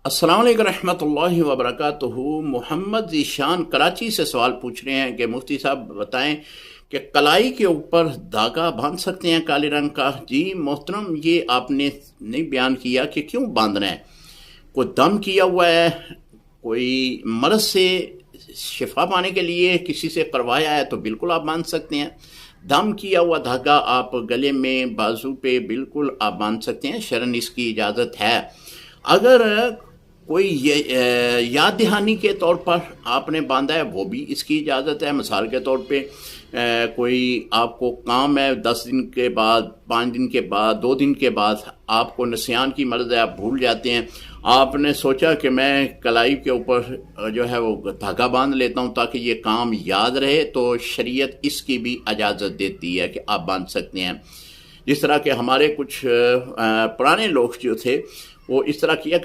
السلام علیکم رحمۃ اللہ وبرکاتہ۔ محمد ذیشان کراچی سے سوال پوچھ رہے ہیں کہ مفتی صاحب بتائیں کہ کلائی کے اوپر دھاگا باندھ سکتے ہیں کالے رنگ کا؟ جی محترم، یہ آپ نے نہیں بیان کیا کہ کیوں باندھنا ہے۔ کوئی دم کیا ہوا ہے، کوئی مرض سے شفا پانے کے لیے کسی سے کروایا ہے تو بالکل آپ باندھ سکتے ہیں۔ دم کیا ہوا دھاگا آپ گلے میں، بازو پہ بالکل آپ باندھ سکتے ہیں، شرعاً اس کی اجازت ہے۔ اگر کوئی یاد دہانی کے طور پر آپ نے باندھا ہے وہ بھی اس کی اجازت ہے۔ مثال کے طور پہ کوئی آپ کو کام ہے، 10 دن کے بعد، 5 دن کے بعد، 2 دن کے بعد آپ کو نسیان کی مرض ہے، آپ بھول جاتے ہیں، آپ نے سوچا کہ میں کلائی کے اوپر جو ہے وہ دھاگا باندھ لیتا ہوں تاکہ یہ کام یاد رہے، تو شریعت اس کی بھی اجازت دیتی ہے کہ آپ باندھ سکتے ہیں۔ جس طرح کہ ہمارے کچھ پرانے لوگ جو تھے وہ اس طرح کیا